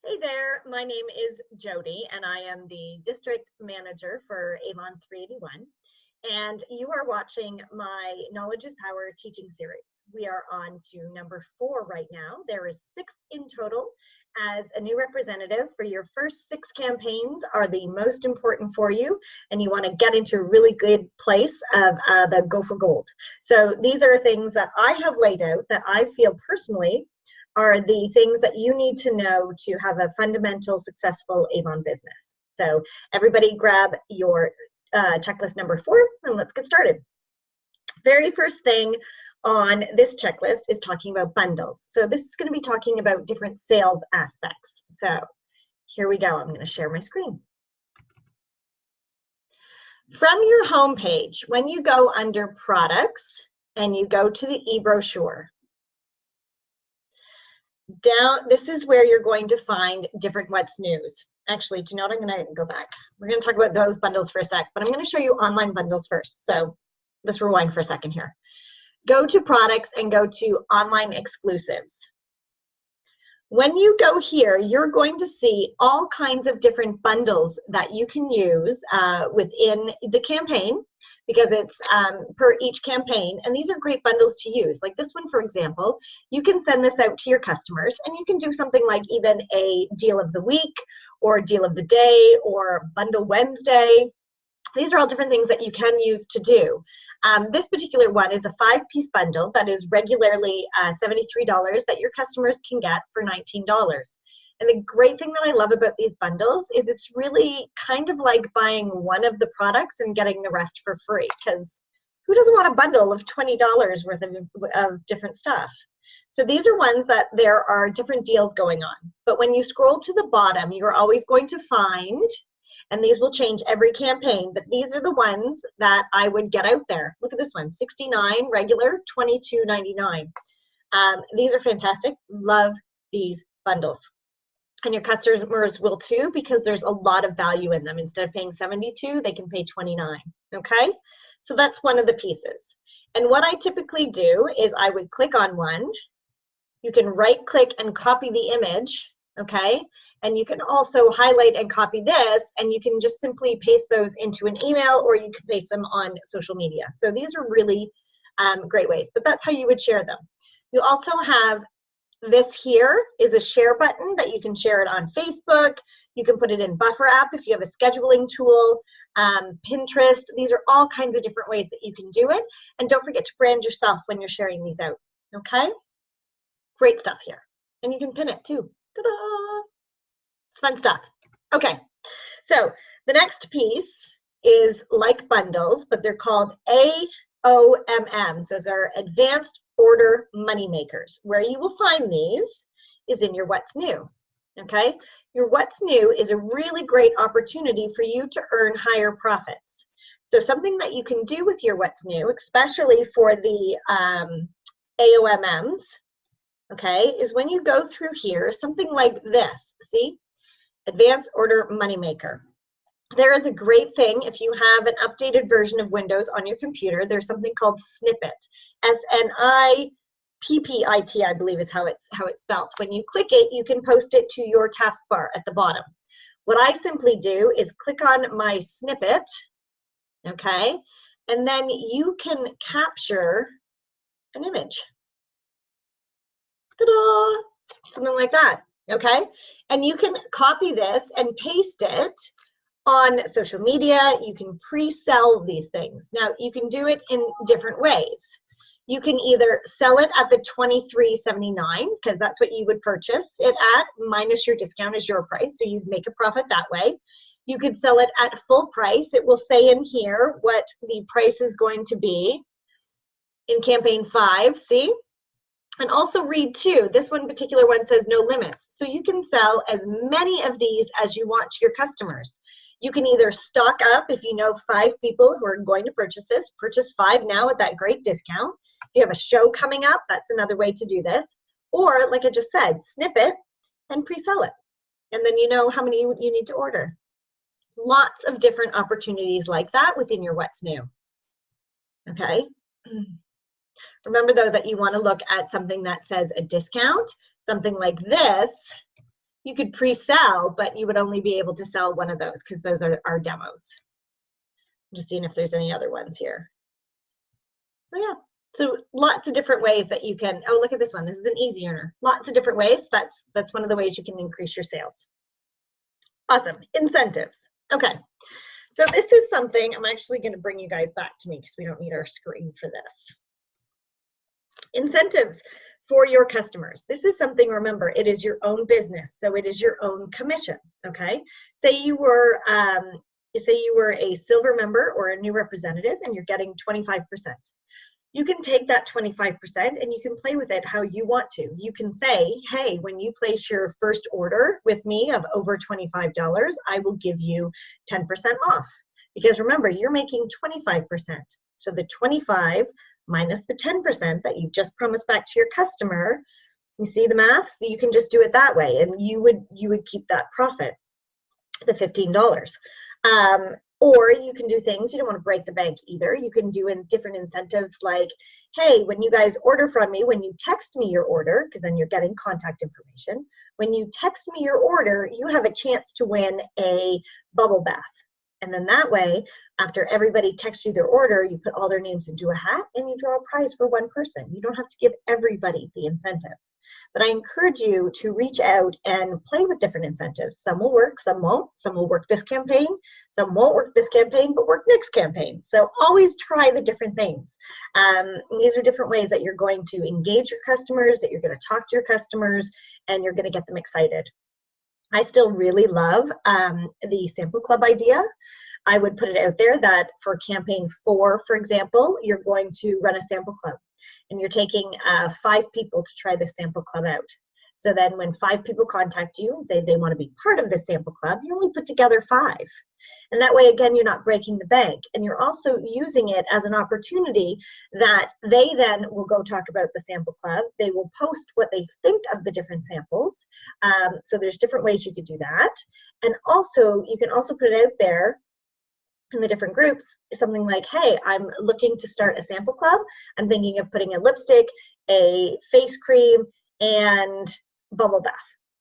Hey there, my name is Jody and I am the district manager for Avon 381. And you are watching my Knowledge is Power teaching series. We are on to number 4 right now. There is 6 in total. As a new representative, for your first 6 campaigns are the most important for you, and you want to get into a really good place of the go for gold. So these are things that I have laid out that I feel personally are the things that you need to know to have a fundamental, successful Avon business. So everybody grab your checklist number 4 and let's get started. Very first thing on this checklist is talking about bundles. So this is going to be talking about different sales aspects. So here we go. I'm going to share my screen. From your home page, when you go under products and you go to the e-brochure, down, this is where you're going to find different what's news. Actually, do you know what? I'm going to go back. We're going to talk about those bundles for a sec, but I'm going to show you online bundles first. So let's rewind for a second here. Go to products and go to online exclusives. When you go here, you're going to see all kinds of different bundles that you can use within the campaign, because it's per each campaign, and these are great bundles to use. Like this one, for example, you can send this out to your customers, and you can do something like even a deal of the week, or deal of the day, or bundle Wednesday. These are all different things that you can use to do. This particular one is a 5-piece bundle that is regularly $73 that your customers can get for $19. And the great thing that I love about these bundles is it's really kind of like buying one of the products and getting the rest for free, because who doesn't want a bundle of $20 worth of different stuff? So these are ones that there are different deals going on. But when you scroll to the bottom, you're always going to find, and these will change every campaign, but these are the ones that I would get out there. Look at this one, $69 regular, $22.99. These are fantastic. Love these bundles. And your customers will too, because there's a lot of value in them. Instead of paying $72, they can pay $29, okay? So that's one of the pieces. And what I typically do is I would click on one. You can right click and copy the image, okay? And you can also highlight and copy this, and you can just simply paste those into an email, or you can paste them on social media. So these are really great ways, but that's how you would share them. You also have this here is a share button that you can share it on Facebook. You can put it in Buffer app if you have a scheduling tool, Pinterest. These are all kinds of different ways that you can do it. And don't forget to brand yourself when you're sharing these out, okay? Great stuff here. And you can pin it too. Ta-da! It's fun stuff. Okay, so the next piece is like bundles, but they're called AOMMs. Those are Advanced Order Money Makers. Where you will find these is in your What's New, okay? Your What's New is a really great opportunity for you to earn higher profits. So something that you can do with your What's New, especially for the AOMMs, okay, is when you go through here, something like this, see? Advanced Order Moneymaker. There is a great thing if you have an updated version of Windows on your computer. There's something called Snippet, S-N-I-P-P-I-T, I believe is how it's spelled. When you click it, you can post it to your taskbar at the bottom. What I simply do is click on my snippet, okay, and then you can capture an image. Ta-da! Something like that. Okay, and you can copy this and paste it on social media. You can pre-sell these things. Now, you can do it in different ways. You can either sell it at the $23.79, because that's what you would purchase it at, minus your discount is your price, so you'd make a profit that way. You could sell it at full price. It will say in here what the price is going to be in campaign 5, see? And also read 2. This one particular one says no limits. So you can sell as many of these as you want to your customers. You can either stock up if you know 5 people who are going to purchase this, purchase 5 now at that great discount. If you have a show coming up, that's another way to do this. Or, like I just said, snip it and pre-sell it. And then you know how many you need to order. Lots of different opportunities like that within your What's New. Okay. Remember, though, that you want to look at something that says a discount. Something like this You could pre-sell, but you would only be able to sell one of those because those are our demos. I'm just seeing if there's any other ones here. So yeah, so lots of different ways that you can, oh, look at this one. This is an easy earner. Lots of different ways. That's one of the ways you can increase your sales. Awesome. Incentives. Okay. So this is something I'm actually going to bring you guys back to me because we don't need our screen for this. Incentives for your customers. This is something, remember, it is your own business. So it is your own commission. Okay. Say you were a silver member or a new representative and you're getting 25%. You can take that 25% and you can play with it how you want to. You can say, hey, when you place your first order with me of over $25, I will give you 10% off. Because remember, you're making 25%. So the 25 minus the 10% that you just promised back to your customer, you see the math? So you can just do it that way and you would keep that profit, the $15. Or you can do things, you don't want to break the bank either. You can do in different incentives like, hey, when you guys order from me, when you text me your order, because then you're getting contact information, when you text me your order, you have a chance to win a bubble bath. And then that way, after everybody texts you their order, you put all their names into a hat and you draw a prize for one person. You don't have to give everybody the incentive. But I encourage you to reach out and play with different incentives. Some will work, some won't. Some will work this campaign, some won't work this campaign, but work next campaign. So always try the different things. These are different ways that you're going to engage your customers, that you're going to talk to your customers, and you're going to get them excited. I still really love the sample club idea. I would put it out there that for campaign 4, for example, you're going to run a sample club and you're taking 5 people to try the sample club out. So then when 5 people contact you and say they want to be part of the sample club, you only put together 5. And that way, again, you're not breaking the bank. And you're also using it as an opportunity that they then will go talk about the sample club. They will post what they think of the different samples. So there's different ways you could do that. And also, you can also put it out there in the different groups, something like, hey, I'm looking to start a sample club. I'm thinking of putting a lipstick, a face cream, and bubble bath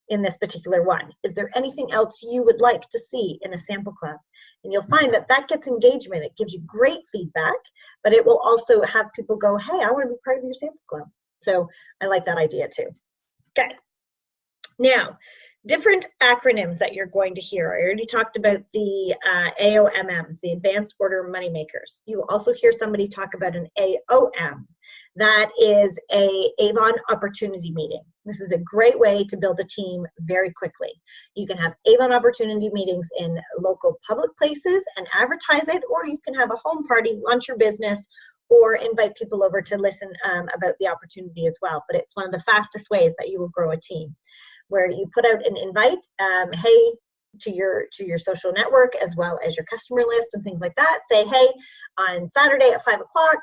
in this particular one. Is there anything else you would like to see in a sample club? And you'll find that that gets engagement. It gives you great feedback, but it will also have people go, hey, I want to be part of your sample club. So I like that idea too. Okay. Now, different acronyms that you're going to hear. I already talked about the AOMMs, the Advanced Order Moneymakers. You will also hear somebody talk about an AOM. That is a Avon Opportunity Meeting. This is a great way to build a team very quickly. You can have Avon Opportunity Meetings in local public places and advertise it, or you can have a home party, launch your business, or invite people over to listen about the opportunity as well. But it's one of the fastest ways that you will grow a team, where you put out an invite, hey, to your social network as well as your customer list and things like that. Say, hey, on Saturday at 5 o'clock,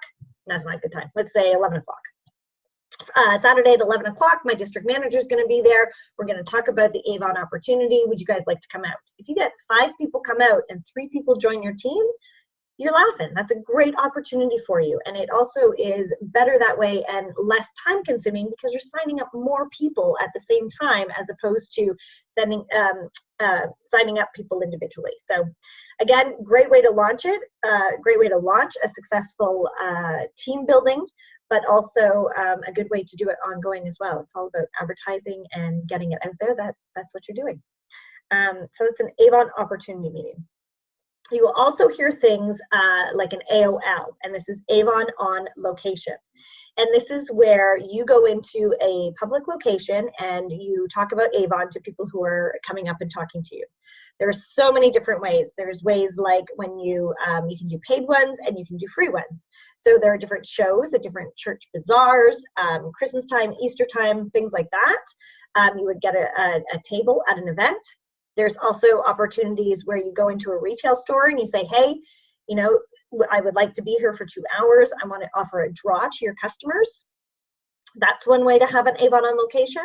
that's not a good time. Let's say 11 o'clock. Saturday at 11 o'clock, my district manager is going to be there. We're going to talk about the Avon opportunity. Would you guys like to come out? If you get 5 people come out and 3 people join your team, you're laughing. That's a great opportunity for you. And it also is better that way and less time consuming because you're signing up more people at the same time as opposed to signing up people individually. So again, great way to launch it, great way to launch a successful team building, but also a good way to do it ongoing as well. It's all about advertising and getting it out there. That's what you're doing. So it's an Avon Opportunity Meeting. You will also hear things like an AOL, and this is Avon on Location. And this is where you go into a public location and you talk about Avon to people who are coming up and talking to you. There's so many different ways. There's ways like when you can do paid ones and you can do free ones. So there are different shows at different church bazaars, Christmas time, Easter time, things like that. You would get a table at an event. There's also opportunities where you go into a retail store and you say, hey, you know, I would like to be here for 2 hours. I want to offer a draw to your customers. That's one way to have an Avon on Location.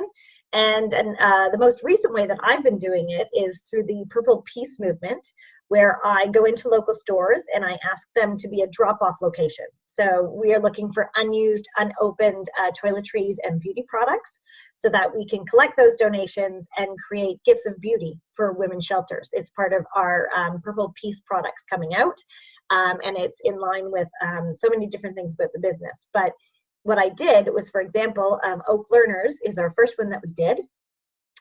And the most recent way that I've been doing it is through the Purple Peace movement, where I go into local stores and I ask them to be a drop-off location. So we are looking for unused, unopened toiletries and beauty products so that we can collect those donations and create gifts of beauty for women's shelters. It's part of our Purple Peace products coming out, and it's in line with so many different things about the business. But what I did was, for example, Oak Learners is our first one that we did.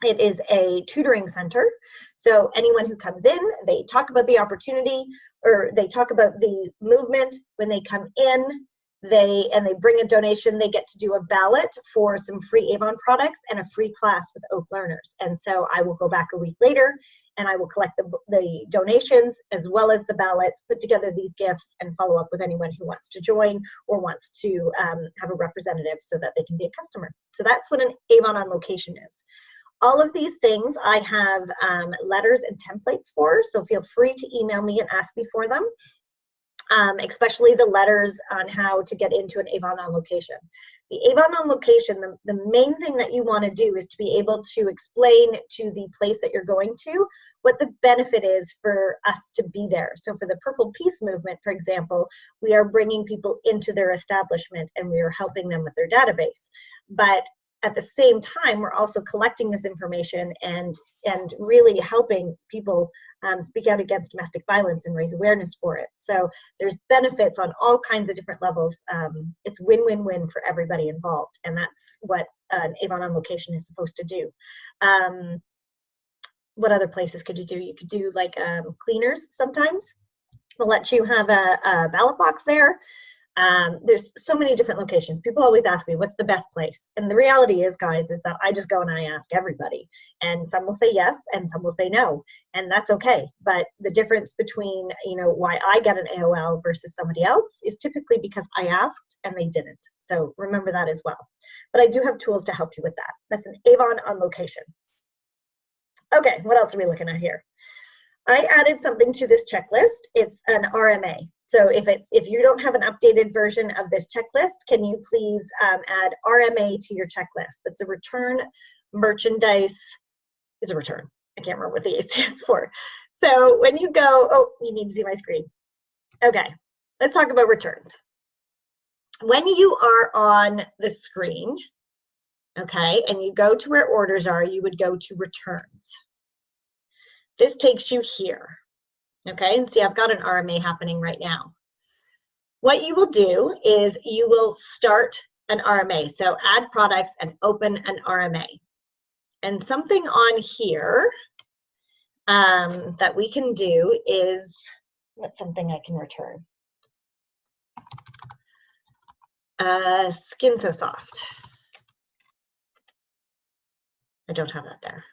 It is a tutoring center. So anyone who comes in, they talk about the opportunity, or they talk about the movement. When they come in, they bring a donation, they get to do a ballot for some free Avon products and a free class with Oak Learners. And so I will go back a week later and I will collect the donations as well as the ballots, put together these gifts, and follow up with anyone who wants to join or wants to have a representative so that they can be a customer. So that's what an Avon on Location is. All of these things I have letters and templates for, so feel free to email me and ask me for them, especially the letters on how to get into an Avon on Location. The Avon on Location, the main thing that you want to do is to be able to explain to the place that you're going to what the benefit is for us to be there. So for the Purple Peace movement, for example, we are bringing people into their establishment and we are helping them with their database. But at the same time, we're also collecting this information and really helping people speak out against domestic violence and raise awareness for it. So there's benefits on all kinds of different levels. It's win-win-win for everybody involved, and that's what an Avon on Location is supposed to do. What other places could you do? You could do like cleaners sometimes. We'll let you have a ballot box there. There's so many different locations. People always ask me, what's the best place? And the reality is, guys, is that I just go and I ask everybody. And some will say yes, and some will say no. And that's okay. But the difference between, why I get an AOL versus somebody else is typically because I asked and they didn't. So remember that as well. But I do have tools to help you with that. That's an Avon on Location. Okay, what else are we looking at here? I added something to this checklist. It's an RMA. So if you don't have an updated version of this checklist, can you please add RMA to your checklist? That's a return merchandise. It's a return. I can't remember what the A stands for. So when you go, oh, you need to see my screen. Okay, let's talk about returns. When you are on the screen, okay, and you go to where orders are, you would go to returns. This takes you here. Okay, and see, I've got an RMA happening right now. What you will do is you will start an RMA. So add products and open an RMA. And something on here that we can do is, what's something I can return? Skin So Soft. I don't have that there.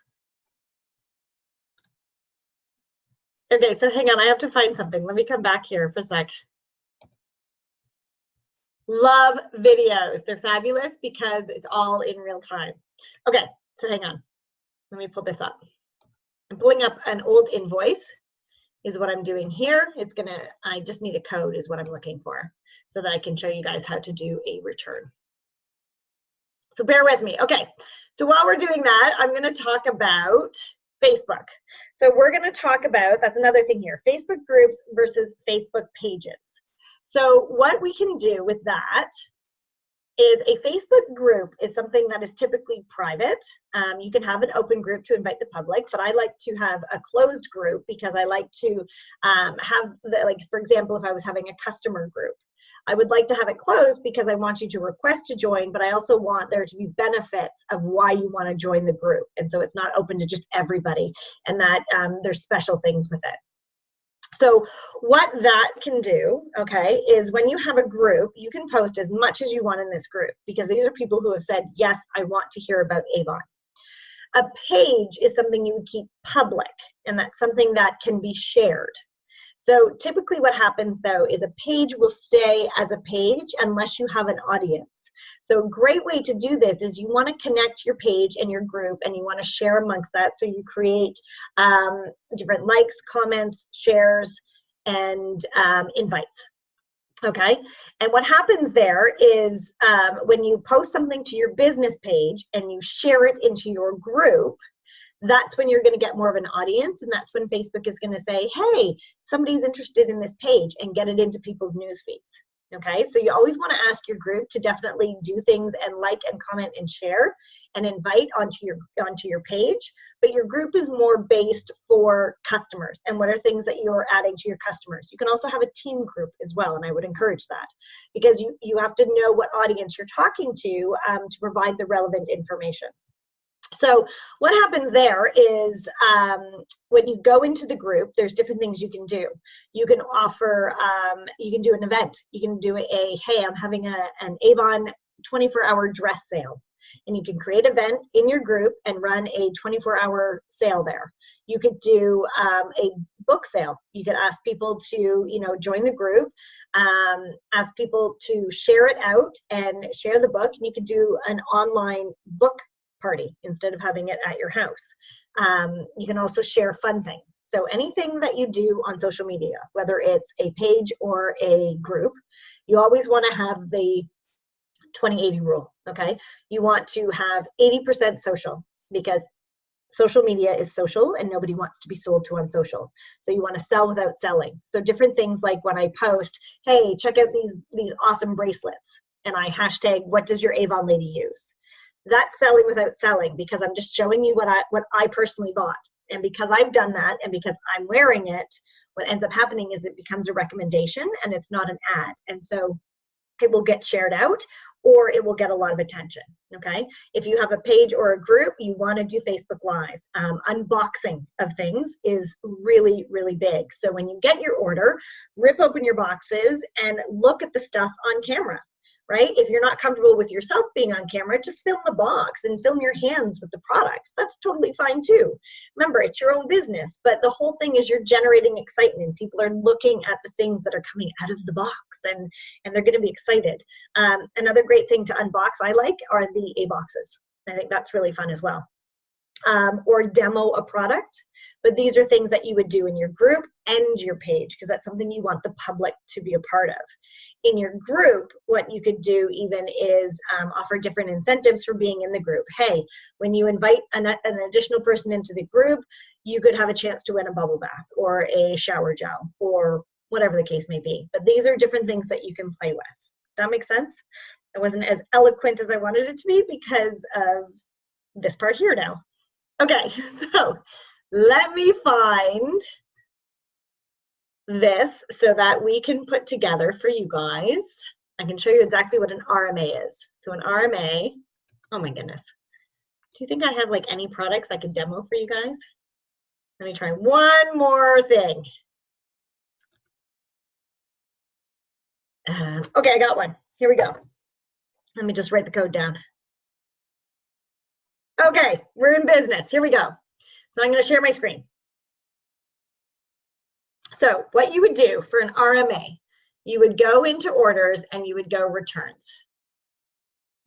Okay, so hang on, I have to find something. Let me come back here for a sec. Love videos. They're fabulous because it's all in real time. Okay, so hang on. Let me pull this up. I'm pulling up an old invoice is what I'm doing here. I just need a code is what I'm looking for so that I can show you guys how to do a return. So bear with me. Okay, so while we're doing that, I'm gonna talk about Facebook. So we're going to talk about, that's another thing here, Facebook groups versus Facebook pages. So what we can do with that is a Facebook group is something that is typically private. You can have an open group to invite the public, but I like to have a closed group because I like to have, for example, if I was having a customer group, I would like to have it closed because I want you to request to join, but I also want there to be benefits of why you want to join the group. And so it's not open to just everybody, and that there's special things with it. So what that can do, okay, is when you have a group, you can post as much as you want in this group because these are people who have said, yes, I want to hear about Avon. A page is something you would keep public, and that's something that can be shared. So typically what happens though is a page will stay as a page unless you have an audience. So a great way to do this is you want to connect your page and your group and you want to share amongst that. So you create different likes, comments, shares, and invites. Okay, and what happens there is when you post something to your business page and you share it into your group, that's when you're going to get more of an audience, and that's when Facebook is going to say, hey, somebody's interested in this page, and get it into people's news feeds. Okay, so you always want to ask your group to definitely do things and like and comment and share and invite onto your page, but your group is more based for customers and what are things that you're adding to your customers. You can also have a team group as well, and I would encourage that, because you have to know what audience you're talking to provide the relevant information. So what happens there is when you go into the group, there's different things you can do. You can offer, you can do an event. You can do hey, I'm having an Avon 24-hour dress sale. And you can create an event in your group and run a 24-hour sale there. You could do a book sale. You could ask people to, join the group, ask people to share it out and share the book. And you could do an online book party instead of having it at your house. You can also share fun things. So anything that you do on social media, whether it's a page or a group, you always want to have the 20-80 rule, okay? You want to have 80% social, because social media is social and nobody wants to be sold to on social. So you want to sell without selling. So different things like when I post, hey, check out these awesome bracelets, and I hashtag, what does your Avon lady use? That's selling without selling, because I'm just showing you what I personally bought. And because I've done that, and because I'm wearing it, what ends up happening is it becomes a recommendation and it's not an ad. And so it will get shared out, or it will get a lot of attention, okay? If you have a page or a group, you want to do Facebook Live. Unboxing of things is really, really big. So when you get your order, rip open your boxes and look at the stuff on camera. Right? If you're not comfortable with yourself being on camera, just film the box and film your hands with the products. That's totally fine too. Remember, it's your own business, but the whole thing is you're generating excitement. People are looking at the things that are coming out of the box, and they're going to be excited. Another great thing to unbox I like are the A-boxes. I think that's really fun as well. Or demo a product. But these are things that you would do in your group and your page, because that's something you want the public to be a part of. In your group, what you could do even is offer different incentives for being in the group. Hey, when you invite an additional person into the group, you could have a chance to win a bubble bath or a shower gel or whatever the case may be. But these are different things that you can play with. That makes sense? It wasn't as eloquent as I wanted it to be because of this part here now. Okay, so let me find this so that we can put together for you guys. I can show you exactly what an RMA is. So an RMA, oh my goodness. Do you think I have like any products I could demo for you guys? Let me try one more thing. Okay, I got one. Here we go. Let me just write the code down. Okay, we're in business. Here we go. So I'm going to share my screen. So what you would do for an RMA, you would go into orders and you would go returns.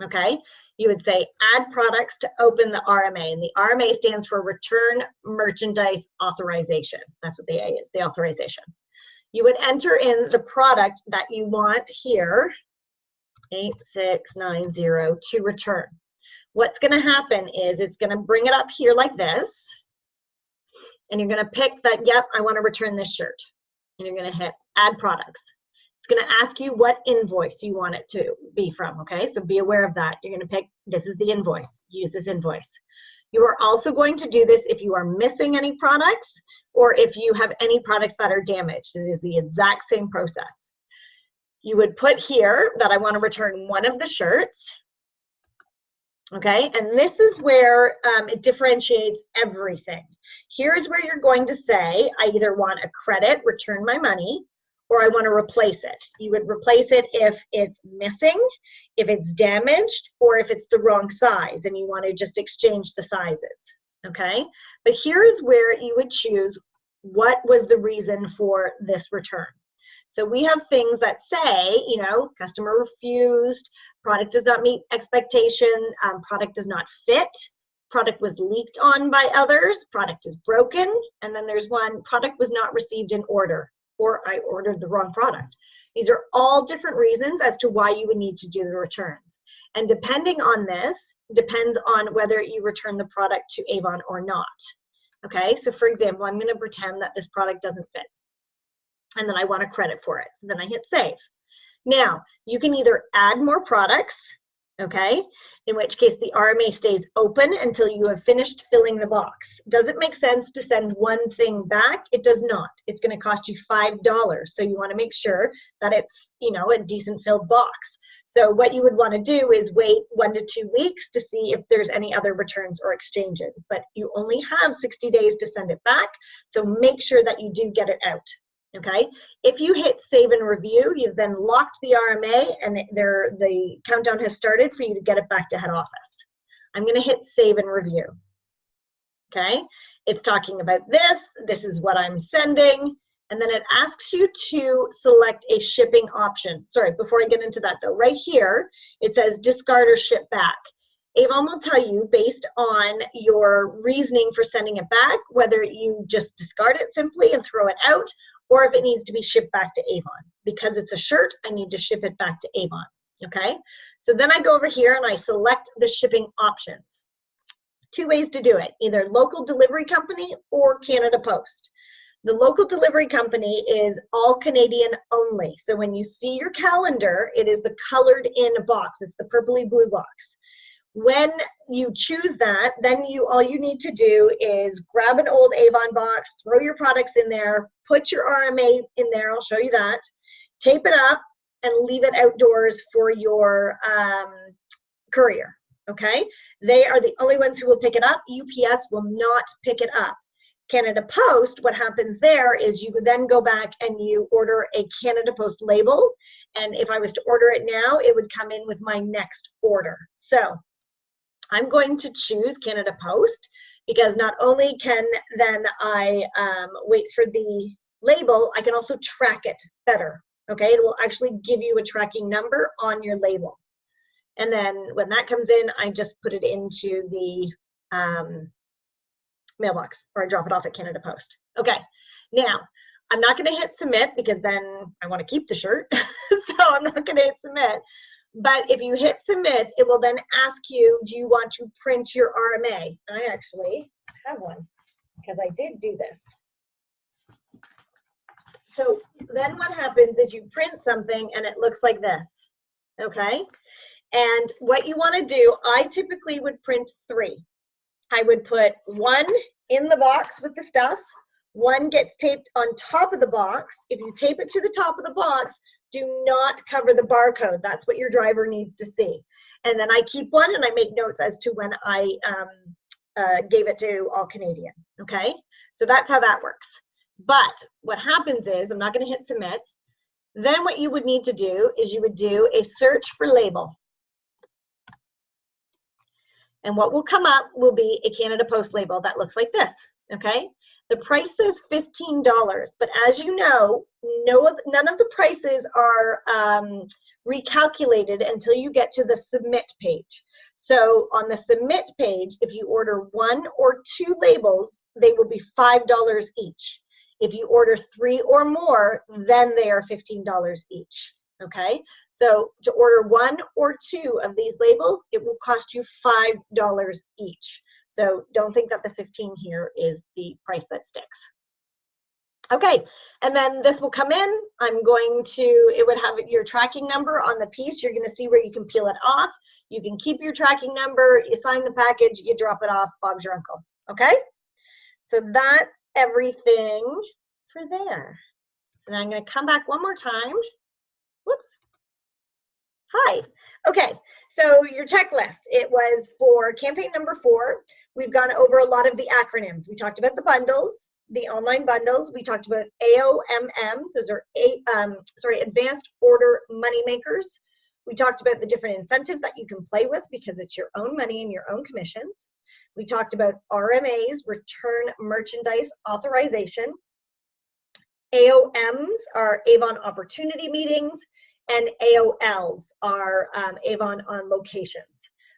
Okay, you would say add products to open the RMA, and the RMA stands for Return Merchandise Authorization. That's what the A is, the authorization. You would enter in the product that you want here, 8690, to return. What's going to happen is it's going to bring it up here like this, and you're going to pick that, yep, I want to return this shirt, and you're going to hit add products. It's going to ask you what invoice you want it to be from, okay? So be aware of that. You're going to pick, this is the invoice, use this invoice. You are also going to do this if you are missing any products or if you have any products that are damaged. It is the exact same process. You would put here that I want to return one of the shirts. Okay, and this is where it differentiates everything. Here's where you're going to say, I either want a credit, return my money, or I want to replace it. You would replace it if it's missing, if it's damaged, or if it's the wrong size and you want to just exchange the sizes. Okay, but here's where you would choose what was the reason for this return. So we have things that say, you know, customer refused, product does not meet expectation, product does not fit, product was leaked on by others, product is broken, and then there's one, product was not received in order, or I ordered the wrong product. These are all different reasons as to why you would need to do the returns. And depending on this, depends on whether you return the product to Avon or not. Okay, so for example, I'm going to pretend that this product doesn't fit, and then I want a credit for it. So then I hit save. Now, you can either add more products, okay, in which case the RMA stays open until you have finished filling the box. Does it make sense to send one thing back? It does not. It's going to cost you $5. So you want to make sure that it's, you know, a decent filled box. So what you would want to do is wait 1 to 2 weeks to see if there's any other returns or exchanges. But you only have 60 days to send it back. So make sure that you do get it out. Okay, if you hit save and review, you've then locked the RMA and the countdown has started for you to get it back to head office. I'm going to hit save and review. Okay, it's talking about this. This is what I'm sending. And then it asks you to select a shipping option. Sorry, before I get into that though, right here, it says discard or ship back. Avon will tell you, based on your reasoning for sending it back, whether you just discard it simply and throw it out, or if it needs to be shipped back to Avon. Because it's a shirt, I need to ship it back to Avon, okay? So then I go over here and I select the shipping options. 2 ways to do it, either local delivery company or Canada Post. The local delivery company is all Canadian only. So when you see your calendar, it is the colored in box. It's the purpley blue box. When you choose that, then all you need to do is grab an old Avon box, throw your products in there, put your RMA in there, I'll show you that, tape it up, and leave it outdoors for your courier, okay? They are the only ones who will pick it up. UPS will not pick it up. Canada Post, what happens there is you then go back and you order a Canada Post label, and if I was to order it now, it would come in with my next order. So I'm going to choose Canada Post because not only can then I wait for the label, I can also track it better, okay? It will actually give you a tracking number on your label. And then when that comes in, I just put it into the mailbox, or I drop it off at Canada Post. Okay, now I'm not going to hit submit because then I want to keep the shirt, so I'm not going to hit submit. But if you hit submit, it will then ask you, do you want to print your RMA? I actually have one because I did do this. So then what happens is you print something and it looks like this, okay? And what you want to do, I typically would print 3. I would put 1 in the box with the stuff, 1 gets taped on top of the box. If you tape it to the top of the box, do not cover the barcode. That's what your driver needs to see. And then I keep 1 and I make notes as to when I gave it to All Canadian, okay? So that's how that works. But what happens is, I'm not gonna hit submit, then what you would need to do is you would do a search for label. And what will come up will be a Canada Post label that looks like this, okay? The price says $15, but as you know, none of the prices are recalculated until you get to the submit page. So on the submit page, if you order 1 or 2 labels, they will be $5 each. If you order 3 or more, then they are $15 each, okay? So to order 1 or 2 of these labels, it will cost you $5 each. So don't think that the 15 here is the price that sticks. Okay, and then this will come in. It would have your tracking number on the piece. You're gonna see where you can peel it off. You can keep your tracking number, you sign the package, you drop it off, Bob's your uncle, okay? So that's everything for there. And I'm gonna come back one more time. Whoops. Hi. Okay, so your checklist, it was for campaign number 4. We've gone over a lot of the acronyms. We talked about the bundles, the online bundles. We talked about AOMMs, those are Advanced Order Money Makers. We talked about the different incentives that you can play with because it's your own money and your own commissions. We talked about RMAs, Return Merchandise Authorization. AOMs are Avon Opportunity Meetings, and AOLs are Avon on Locations.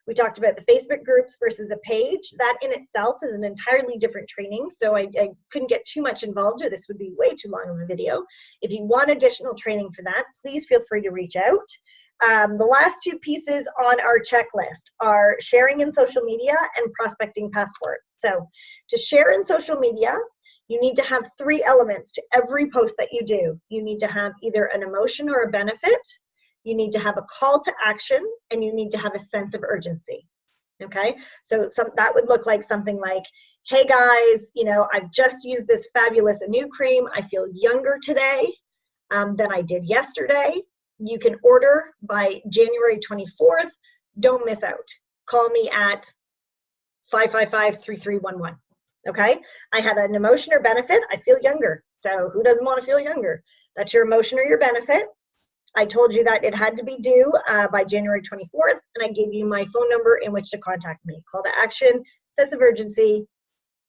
We talked about the Facebook groups versus a page. That in itself is an entirely different training, so I couldn't get too much involved, or this would be way too long of a video. If you want additional training for that, please feel free to reach out. The last two pieces on our checklist are sharing in social media and prospecting passport. So to share in social media, you need to have 3 elements to every post that you do. You need to have either an emotion or a benefit, you need to have a call to action, and you need to have a sense of urgency. Okay, so that would look like something like, hey guys, you know, I've just used this fabulous Anew cream. I feel younger today than I did yesterday. You can order by January 24th. Don't miss out. Call me at 555-3311. Okay, I had an emotion or benefit. I feel younger. So who doesn't want to feel younger? That's your emotion or your benefit. I told you that it had to be due by January 24th, and I gave you my phone number in which to contact me. Call to action, sense of urgency,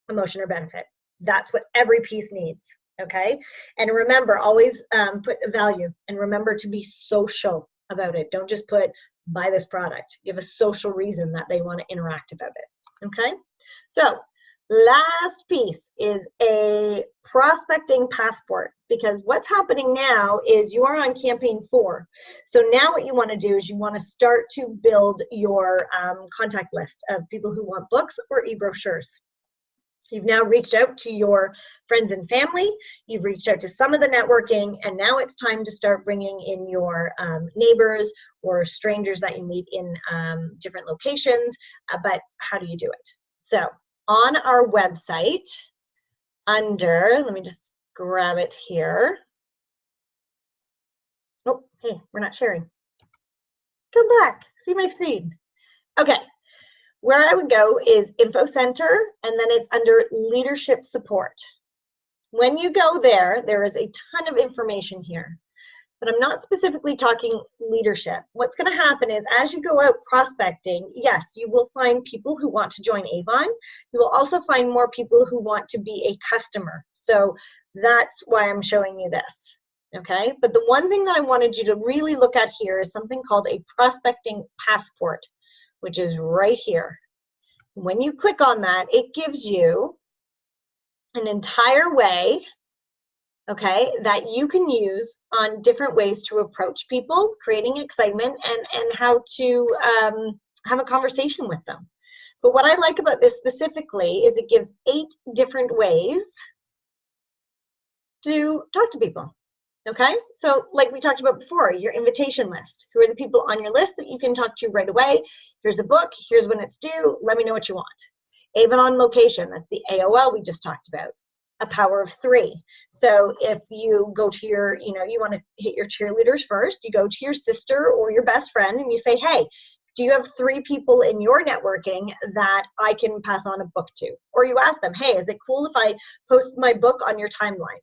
emotion or benefit. That's what every piece needs. Okay, and remember, always put a value, and remember to be social about it. Don't just put buy this product. Give a social reason that they want to interact about it. Okay, so last piece is a prospecting passport, because what's happening now is you are on campaign 4. So now what you want to do is you want to start to build your contact list of people who want books or e-brochures. You've now reached out to your friends and family, you've reached out to some of the networking, and now it's time to start bringing in your neighbors or strangers that you meet in different locations, but how do you do it? So on our website, under, let me just grab it here. Oh, hey, we're not sharing. Come back, see my screen. Okay. Where I would go is Info Center, and then it's under Leadership Support. When you go there, there is a ton of information here, but I'm not specifically talking leadership. What's going to happen is as you go out prospecting, yes, you will find people who want to join Avon. You will also find more people who want to be a customer. So that's why I'm showing you this. Okay, but the one thing that I wanted you to really look at here is something called a prospecting passport, which is right here. When you click on that, it gives you an entire way, okay, that you can use on different ways to approach people, creating excitement, and how to have a conversation with them. But what I like about this specifically is it gives 8 different ways to talk to people. Okay, so like we talked about before, your invitation list. Who are the people on your list that you can talk to right away? Here's a book, here's when it's due, let me know what you want. Avon on location, that's the AOL we just talked about. A power of 3. So if you go to your, you know, you want to hit your cheerleaders first, you go to your sister or your best friend and you say, hey, do you have 3 people in your networking that I can pass on a book to? Or you ask them, hey, is it cool if I post my book on your timeline?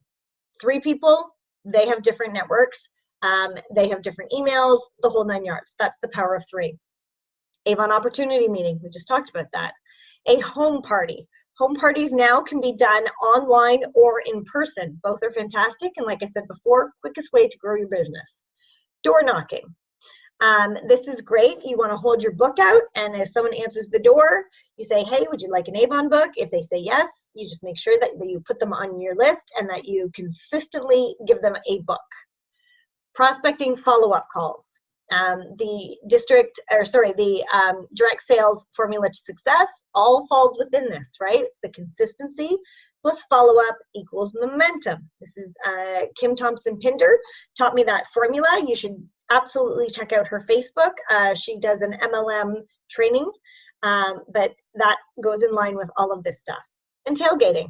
3 people, they have different networks, they have different emails, the whole 9 yards. That's the power of 3. Avon Opportunity Meeting, we just talked about that. A home party. Home parties now can be done online or in person. Both are fantastic, and like I said before, quickest way to grow your business. Door knocking. This is great. You want to hold your book out, and as someone answers the door, you say, hey, would you like an Avon book? If they say yes, you just make sure that you put them on your list and that you consistently give them a book. Prospecting follow-up calls. The direct sales formula to success all falls within this, right? It's the consistency plus follow-up equals momentum. This is Kim Thompson-Pinder taught me that formula. You should absolutely check out her Facebook. She does an MLM training, but that goes in line with all of this stuff. And tailgating.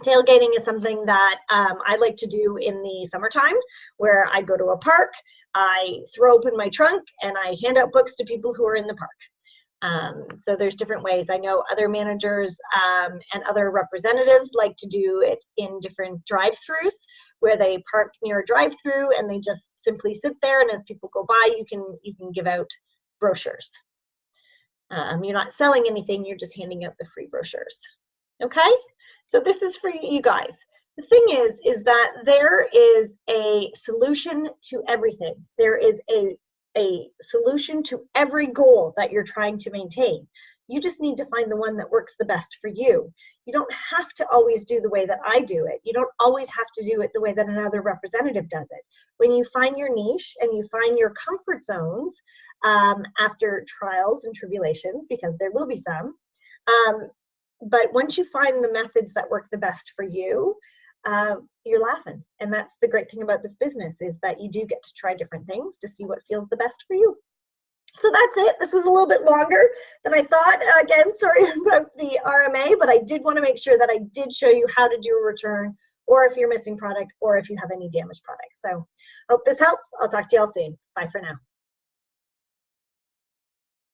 Tailgating is something that I like to do in the summertime, where I go to a park, I throw open my trunk, and I hand out books to people who are in the park. So there's different ways. I know other managers and other representatives like to do it in different drive-throughs, where they park near a drive-through and they just simply sit there, and as people go by, you can give out brochures. You're not selling anything, you're just handing out the free brochures. Okay? So this is for you guys. The thing is that there is a solution to everything. There is a a solution to every goal that you're trying to maintain. You just need to find the one that works the best for you. You don't have to always do the way that I do it. You don't always have to do it the way that another representative does it. When you find your niche and you find your comfort zones after trials and tribulations, because there will be some, but once you find the methods that work the best for you, you're laughing. And that's the great thing about this business, is that you do get to try different things to see what feels the best for you. So that's it. This was a little bit longer than I thought. Again, sorry about the RMA, but I did want to make sure that I did show you how to do a return, or if you're missing product, or if you have any damaged products. So hope this helps. I'll talk to you all soon. Bye for now.